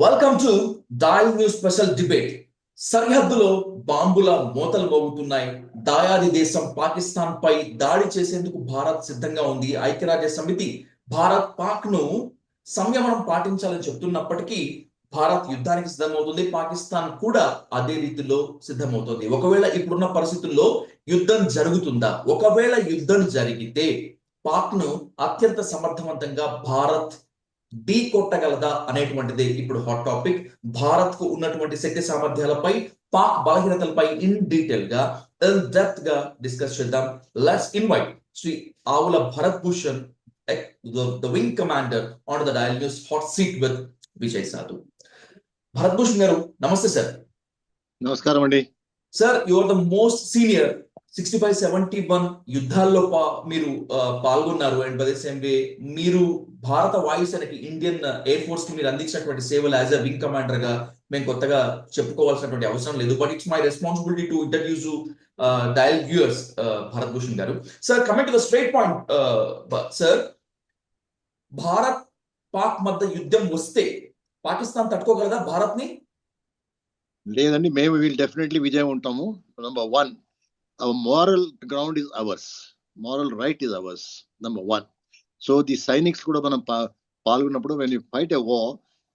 Welcome to dial news special debate. సరిహద్దులో బాంబుల మోతలు మోగుతున్నాయి. దాయాది దేశం పాకిస్తాన్ పై దాడి చేసేందుకు భారత్ సిద్ధంగా ఉంది. ఐక్యరాజ్య సమితి భారత్ పాక్ ను సంయమనం పాటించాలని చెప్తున్నప్పటికీ భారత్ యుద్ధానికి సిద్ధమవుతుంది. పాకిస్తాన్ కూడా అదే రీతిలో సిద్ధమవుతుంది. ఒకవేళ ఇప్పుడున్న పరిస్థితుల్లో యుద్ధం జరుగుతుందా? ఒకవేళ యుద్ధం జరిగితే పాక్ ను అత్యంత సమర్థవంతంగా భారత్ ఢీ కొట్టగలదా అనేటువంటిది ఇప్పుడు హాట్ టాపిక్. భారత్ కు ఉన్నటువంటి శక్తి సామర్థ్యాలపై, పాక్ బలహీనతలపై ఇన్ డీటెయిల్ గా ఇన్ డెప్త్ గా డిస్కస్ చేద్దాం. లెట్స్ ఇన్వైట్ శ్రీ ఆవుల Bharat Bhushan, the wing commander, on the Dial News hot seat with Vijay సాధు. భరత్ భూషణ్ గారు నమస్తే సార్. నమస్కారం అండి sir, you are the most senior. 65-71 యుద్ధాల్లో మీరు పాల్గొన్నారు. And by the same way మీరు భారత వాయుసేనకి, ఇండియన్ ఎయిర్ ఫోర్స్ కి మీరు అందించినటువంటి సేవలు యాజ్ అ వింగ్ కమాండర్ గా మేము కొత్తగా చెప్పుకోవాల్సినటువంటి అవసరం లేదు. But it's my responsibility to introduce dear viewers. Bharat Bhushan garu, sir, coming to the straight point. Sir, Bharat Pak మధ్య యుద్ధం వస్తే పాకిస్తాన్ తట్టుకోగలదా భారత్ ని? లేదండి, మేము వీళ్ళు డెఫినెట్లీ విజయం ఉంటాము. Number one, our moral ground is ours, moral right is ours, number one. So the sciences కూడా మనం పాల్గొన్నప్పుడు when you fight a war,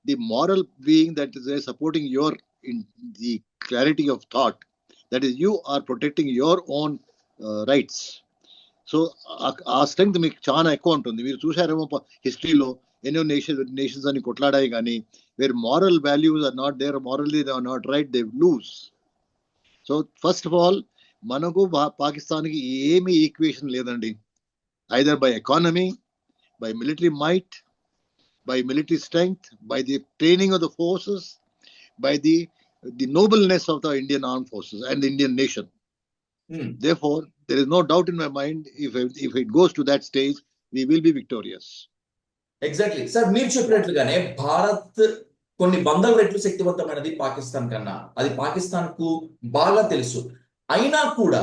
the moral being that is supporting your in the clarity of thought, that is you are protecting your own rights. So ఆ strength మీకు చాలా ఎక్కువ ఉంటుంది. మీరు చూసారేమో హిస్టరీలో ఎన్నో నేషన్స్ అని కొట్లాడాయి, కానీ where moral values are not there, morally they are not right, they lose. So first of all మనకు పాకిస్తాన్కి ఏమీ ఈక్వేషన్ లేదండి. Either by economy, by military might, by military strength, by the training of the forces, by the nobleness of the Indian armed forces and the Indian nation. Therefore, there is no doubt in my mind, if it goes to that stage, we will be victorious. Exactly sir, మీరు చెప్పినట్లుగానే భారత్ కొన్ని వందల రెట్లు శక్తివంతమైనది పాకిస్తాన్ కన్నా. అది పాకిస్తాన్ కు బాగా తెలుసు. అయినా కూడా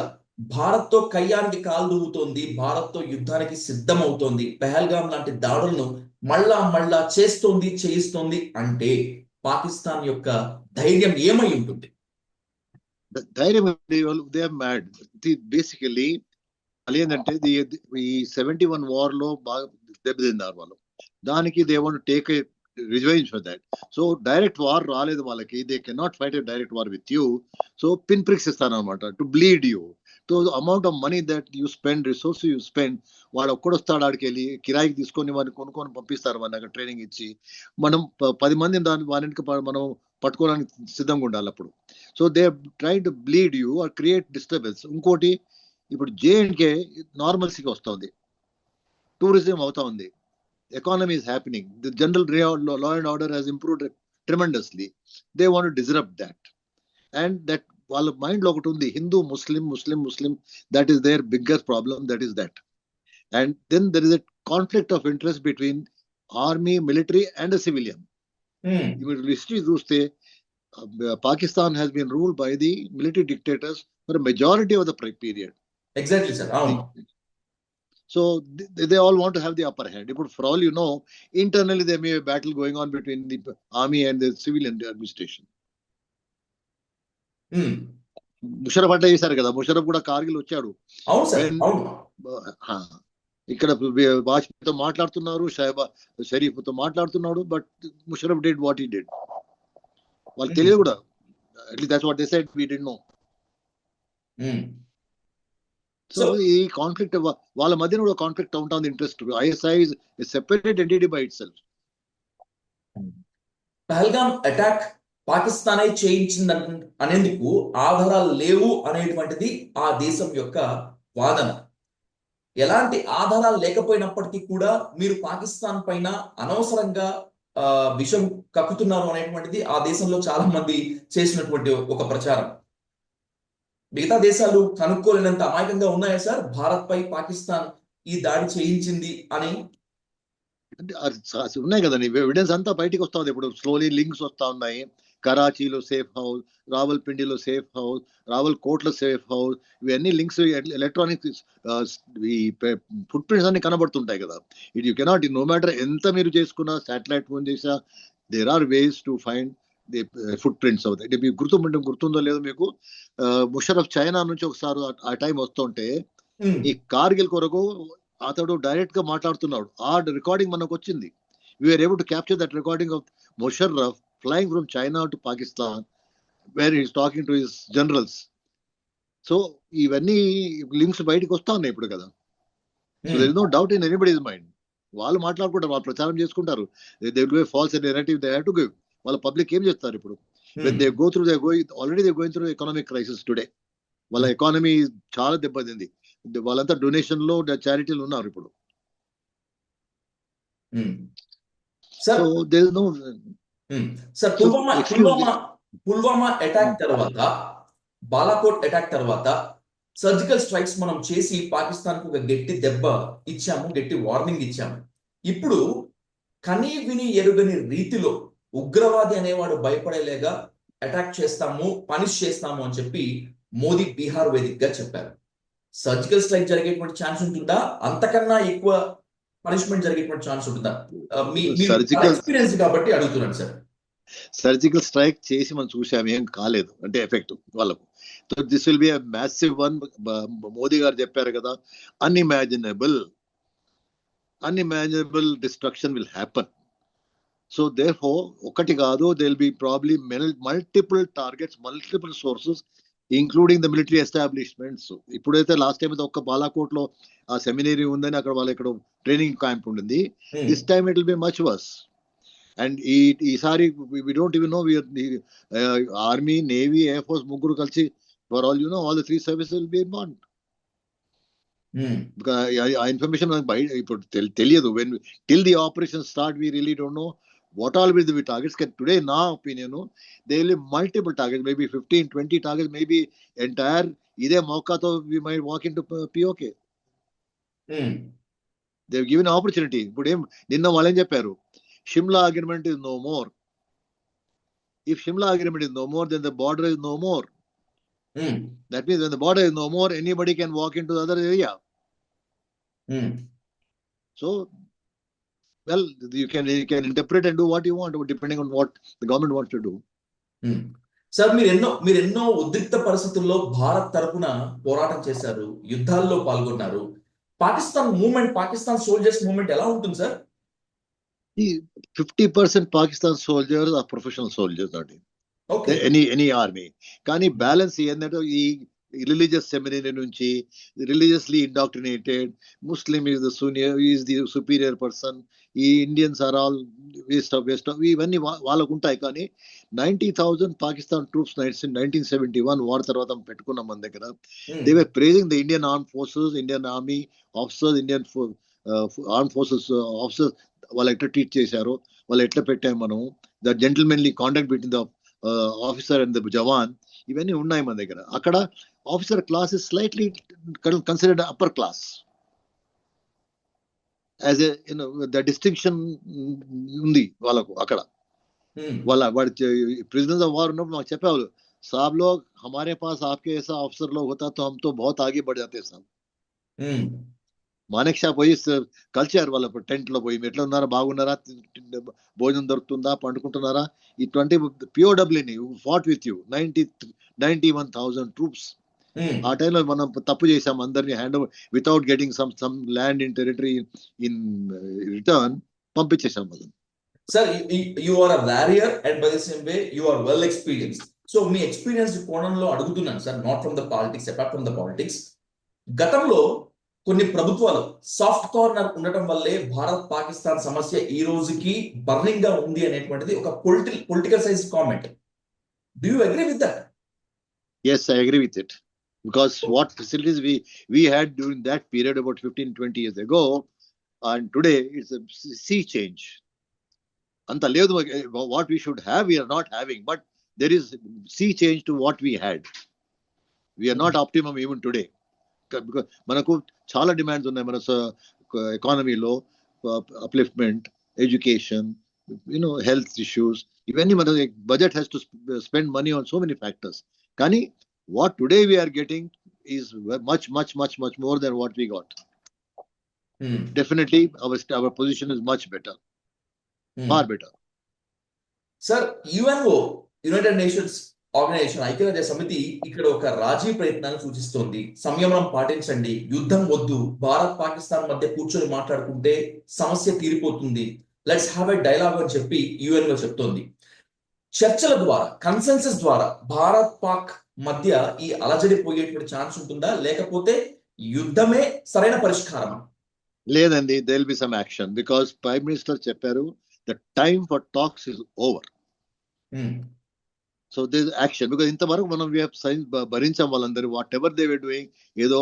భారత్ తో కయ్యానికి కాలు దూవుతోంది, భారత్ తో యుద్ధానికి సిద్ధమవుతోంది, పెహల్గాం లాంటి దాడులను మళ్ళా చేయిస్తోంది అంటే పాకిస్తాన్ యొక్క ధైర్యం ఏమై ఉంటుంది? ధైర్యం, దే ఆర్ మ్యాడ్. బేసికలీ ఏంటంటే ఈ 71 వార్ లో బాగా దెబ్బతిన్నారు వాళ్ళు. దానికి they want take a revenge for that. So direct war రాలేదు వాళ్ళకి. They cannot fight a direct war with you. So pin pricks ఇస్తారనమాట, to bleed you. So amount of money that you spend, resources you spend, వాడు ఒక్కడొస్తాడు ఆడికి వెళ్ళి కిరాయికి తీసుకొని వాడిని కొనుక్కొని పంపిస్తారు. మన అక్కడ ట్రైనింగ్ ఇచ్చి మనం 10 మంది వారికి మనం పట్టుకోవడానికి సిద్ధంగా ఉండాలి అప్పుడు. So they try to bleed you are create disturbance. ఇంకోటి, ఇప్పుడు జేఎండ్కే నార్మల్సీకి వస్తుంది, టూరిజం అవుతా ఉంది, economy is happening, the general law and order has improved tremendously. They want to disrupt that, and that వాళ్ళ మైండ్ లో ఒకటి ఉంది, హిందూ ముస్లిం, that is their biggest problem, that is that. And then there is a conflict of interest between army, military and a civilian. Even history చూస్తే Pakistan has been ruled by the military dictators for a majority of the period. Exactly, sir. So they all want to have the upper hand. But for all you know, internally there may be a battle going on between the army and the civilian administration. Musharraf అంటే చేశారు కదా, ముషరఫ్ కూడా కార్గిల్ వచ్చాడు. ఇక్కడ వాజ్పేయితో మాట్లాడుతున్నారు, షరీఫ్ తో మాట్లాడుతున్నాడు, but Musharraf did what he did. వాళ్ళకి తెలియదు కూడా. At least that's what they said, we did no. So ఈ కాన్ఫ్లిక్ట్ వాళ్ళ మధ్యన కూడా కాన్ఫ్లిక్ట్ ఉంటుంది, interest. ISI is a separated entity by itself. Pahalgam attack పాకిస్తానే చేయించింది అనేందుకు ఆధారాలు లేవు అనేటువంటిది ఆ దేశం యొక్క వాదన. ఎలాంటి ఆధారాలు లేకపోయినప్పటికీ కూడా మీరు పాకిస్తాన్ పైన అనవసరంగా విషం కక్కుతున్నారు అనేటువంటిది ఆ దేశంలో చాలా మంది చేసినటువంటి ఒక ప్రచారం. మిగతా దేశాలు కనుక్కోలేనంత అమాయకంగా ఉన్నాయా సార్ భారత్ పై పాకిస్తాన్ ఈ దాడి చేయించింది అని? ఉన్నాయి కదండి, ఎవిడెన్స్ అంతా బయటకు వస్తా ఉంది. ఇప్పుడు స్లోలీ లింక్స్ వస్తా ఉన్నాయి. కరాచీలో సేఫ్ హౌస్, రావల్పిండిలో సేఫ్ హౌస్, రావల్కోట్లో సేఫ్ హౌస్, ఇవన్నీ లింక్స్, ఎలక్ట్రానిక్ ఈ ఫుట్ ప్రింట్స్ అన్ని కనబడుతుంటాయి కదా. It you cannot, no matter ఎంత మీరు చేసుకున్నా, శాటిలైట్ ఫోన్ చేసా, there are ways to find the footprints of that. మీకు గుర్తుందో లేదో మీకు ముషరఫ్ చైనా నుంచి ఒకసారి ఆ టైం వస్తుంటే ఈ కార్గిల్ కొరకు అతడు డైరెక్ట్ గా మాట్లాడుతున్నాడు. ఆ రికార్డింగ్ మనకు వచ్చింది. We are able to capture that recording of Musharraf flying from China to Pakistan where is talking to his generals. So ఇవన్నీ లింక్స్ బయటకు వస్తా ఉన్నాయి ఇప్పుడు కదా. So there is no doubt in anybody's mind. వాళ్ళు మాట్లాడుకుంటారు, వాళ్ళు ప్రచారం చేసుకుంటారు. They will give false narrative they have to give. వాళ్ళ పబ్లిక్ ఏం చేస్తారు ఇప్పుడు? When they go through already they going through economic crisis today. వాళ్ళ ఎకానమీ చాలా దెబ్బతింది. వాళ్ళంతా డొనేషన్ లో చారిటీలు ఉన్నారు ఇప్పుడు. So they know sir, Pulwama attack తర్వాత, బాలాకోట్ అటాక్ తర్వాత సర్జికల్ స్ట్రైక్స్ మనం చేసి పాకిస్తాన్ కు ఒక గట్టి దెబ్బ ఇచ్చాము, గట్టి వార్నింగ్ ఇచ్చాము. ఇప్పుడు కనీ విని ఎరుగని రీతిలో ఉగ్రవాది అనేవాడు భయపడేలాగా అటాక్ చేస్తాము, పనిష్ చేస్తాము అని చెప్పి మోదీ బీహార్ వేదికగా చెప్పారు. సర్జికల్ స్ట్రైక్ జరిగేటువంటి ఛాన్స్ ఉంటుందా? అంతకన్నా ఎక్కువ పనిష్మెంట్ జరిగేటువంటి ఛాన్స్ ఉంటుందా? మీ ఎక్స్పీరియన్స్ కాబట్టి అడుగుతున్నాను సార్. సర్జికల్ స్ట్రైక్ చేసి మనం చూసాము, ఏం కాలేదు అంటే ఎఫెక్ట్ వాళ్ళకు. So this will be massive one. Modi గారు చెప్పారు కదా, unimaginable destruction will happen. So therefore ఒకటి కాదు, they will B probably multiple targets, multiple sources including the military establishments. ఇప్పుడైతే లాస్ట్ టైం అయితే ఒక్క బాలాకోట్ లో ఆ సెమినరీ ఉందని అక్కడ వాళ్ళ ఇక్కడ ట్రైనింగ్ క్యాంప్ ఉండింది. This time it will be much worse. And ఈసారి we don't even know army, navy, air force ముగ్గురు కలిసి for all you know all the 3 services will be involved. ఆ ఇన్ఫర్మేషన్ మనకు బయట ఇప్పుడు తెలియదు. When till the operation start we really don't know what all will be targets. Today, na opinion, there will be multiple targets, maybe 15-20 targets, maybe entire ide mauka to we might walk into POK. They've given an opportunity. But ninna valle em chepparu, Shimla agreement is no more. If Shimla agreement is no more, then the border is no more. That means when the border is no more, anybody can walk into the other area. So well, you can interpret and do what you want depending on what the government wants to do. Sir, మీరెన్నో ఉద్రిక్త పరిస్థితుల్లో భారత్ తరపున పోరాటం చేశారు, యుద్ధాల్లో పాల్గొన్నారు. Pakistan soldiers movement ఎలా ఉంటుంది sir? 50% Pakistan soldiers are professional soldiers, not any army. కానీ బ్యాలెన్స్ ఏంటంటే ఈ రిలీజియస్ సెమినరీ నుంచి religiously indoctrinated Muslim is the superior person, ఈ Indians are all waste of ఇవన్నీ వాళ్ళకు ఉంటాయి. కానీ 90,000 పాకిస్తాన్ ట్రూప్స్ 1971 వార్ తర్వాత పెట్టుకున్నాం మన దగ్గర. They were praising the Indian armed forces, Indian army officers, Indian armed forces officers. వాళ్ళు ఎట్లా ట్రీట్ చేశారో, వాళ్ళు ఎట్లా పెట్టాము మనం, the gentlemanly contact between the officer and the jawan, ఇవన్నీ ఉన్నాయి మన దగ్గర. అక్కడ officer class is slightly considered upper class. As a the distinction ఉంది వాళ్ళకు అక్కడ. వాడి ప్రిజనర్స్ ఆఫ్ వార్ ఉన్నప్పుడు మాకు చెప్పేవాళ్ళు, సాబ్ లోగ్ హమారే పాస్ ఆప్కే ऐसा अफसर लोग होता तो हम तो बहुत आगे बढ़ जाते साहब. మానేక్ షా పోయి కలిచారు వాళ్ళ టెంట్ లో పోయి, ఎట్లా ఉన్నారా, బాగున్నారా, భోజనం దొరుకుతుందా, పండుకుంటున్నారా, ఇటువంటి పిఓడబ్ల్యూని ఫాట్ విత్ యూ 91,000 ట్రూప్స్. ఆ టైంలో మనం తప్పు చేసాం, అందరినీ hand over without getting some land in territory in return పంపించేసాం మనం. Sir, you are a warrior and by the same way you are well experienced. So మీ ఎక్స్పీరియన్స్ కోణంలో అడుగుతున్నాను sir, not from the politics, apart from the politics. గతంలో కొన్ని ప్రభుత్వాలు soft corner ఉండటం వల్లే భారత్ పాకిస్తాన్ సమస్య ఈ రోజుకి బర్నింగ్ గా ఉంది అనేటువంటిది ఒక political size comment. Do you agree with that? Yes, I agree with it. Because what facilities we had during that period about 15-20 years ago, and today it's a sea change. Anta ledu what we should have we are not having, but there is sea change to what we had. We are not optimum even today. Because మనకు చాలా demands ఉన్నాయి మన ఎకానమీలో, upliftment, education, health issues, ఇవన్నీ మన budget has to spend money on so many factors. కానీ what today we are getting is much more than what we got. Definitely our position is much better, far better. Sir, UNO, United Nations Organization, ఐక్యరాజ్య సమితి ఇక్కడ ఒక రాజీ ప్రయత్నాన్ని సూచిస్తోంది. సంయమనం పాటించండి, యుద్ధం వద్దు, భారత్ పాకిస్తాన్ మధ్య కూర్చొని మాట్లాడుకుంటే సమస్య తీరిపోతుంది, లెట్స్ హ్యావ్ ఎ డైలాగ్ అని చెప్పి యుఎన్ఓ చెప్తోంది. చర్చల ద్వారా, కన్సెన్సస్ ద్వారా భారత్ పాక్ మధ్య ఈ అలజడి పోయేటువంటి ఛాన్స్ ఉంటుందా, లేకపోతే యుద్ధమే సరైన పరిష్కారం? లేదండి, they will be some action because prime minister చెప్పారు the time for talks is over. So they action because ఇంతవరకు మనం భరించాం వాళ్ళందరూ, whatever they were doing, ఏదో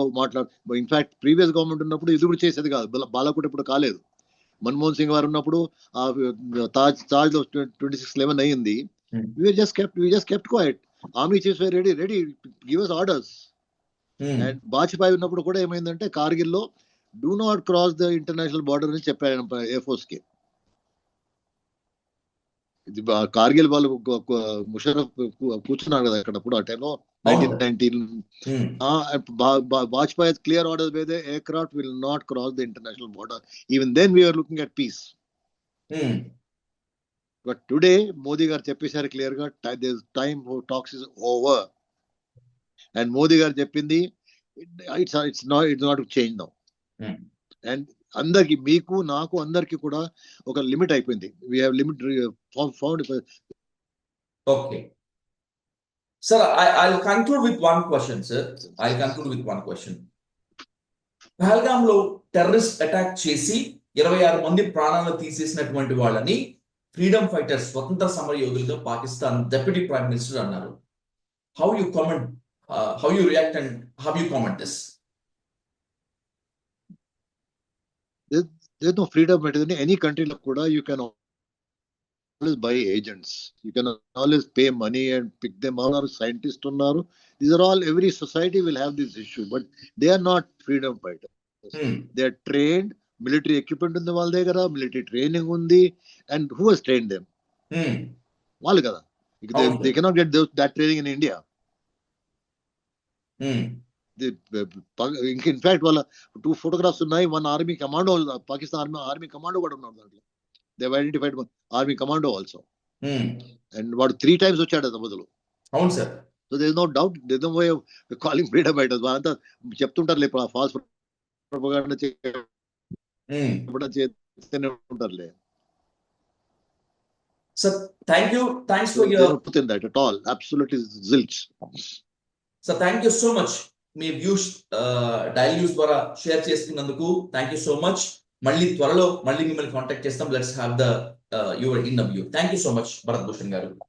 ఇన్ఫాక్ట్ ప్రీవియస్ గవర్నమెంట్ ఉన్నప్పుడు ఇది కూడా చేసేది కాదు, బాలకోట్ ఇప్పుడు కాలేదు. మన్మోహన్ సింగ్ వారు ఉన్నప్పుడు తాజ్ లో 26/11 అయ్యింది. we just kept quiet. Army chiefs were ready, give us orders. And Vajpayee ఉన్నప్పుడు కూడా ఏమైందంటే కార్గిల్లో do not cross the international border అని చెప్పారు ఎయిర్ ఫోర్స్ కి. ఇది కార్గిల్ వాళ్ళు ముషరఫ్ కూర్చున్నారు కదా అక్కడప్పుడు, ఆ టైంలో 1919 వాజ్పేయి క్లియర్ ఆర్డర్స్ మీద aircraft will not cross the international border. Even then we are looking at peace. But today Modi garu చెప్పేశారు క్లియర్ గా, time talks is over. And Modi garu చెప్పింది it's not change now. And అందరికి, మీకు నాకు అందరికి కూడా ఒక లిమిట్ అయిపోయింది. we have limit found. Okay sir, I'll conclude with one question, sir. Pahalgam లో టెర్రరిస్ట్ అటాక్ చేసి 26 మంది ప్రాణాలు తీసేసినటువంటి వాళ్ళని ఫ్రీడమ్ ఫైటర్స్, స్వతంత్ర సమర యోధులుగా పాకిస్తాన్ డిప్యూటీ ప్రైమ్ మినిస్టర్ అన్నారు. How you comment, how you react and how you comment this? There's no freedom in any country. You can always buy agents, you can always pay money and pick them out. Or scientists unnaru, these are all, every society will have this issue, but they are not freedom fighters. They are trained, military equipment undi వాళ్ళ దగ్గర, military training undi, and who has trained them? వాళ్ళు కదా. They cannot get that training in India. In fact వాళ్ళ 2 photographs ఉన్నాయి. one army commando, Pakistan army commando కూడా ఉన్నాడు దాంట్లో. They have identified one army commando also. And వాడు 3 times వచ్చాడు అది బదులు. అవును sir. So there is no doubt, there is no way of calling freedom fighters. వాళ్ళంతా చెప్తుంటారులే, ఫాల్స్ ప్రొపగండా చేస్తూనే ఉంటారులే. Sir, thanks for your put in that at all, absolutely zilch. Sir, thank you so much. Me views dial news ద్వారా share చేసుకున్నందుకు thank you so much. మళ్ళీ త్వరలో మిమ్మల్ని contact చేస్తాం. Let's have the your interview. Thank you so much Bharat Bhushan గారు.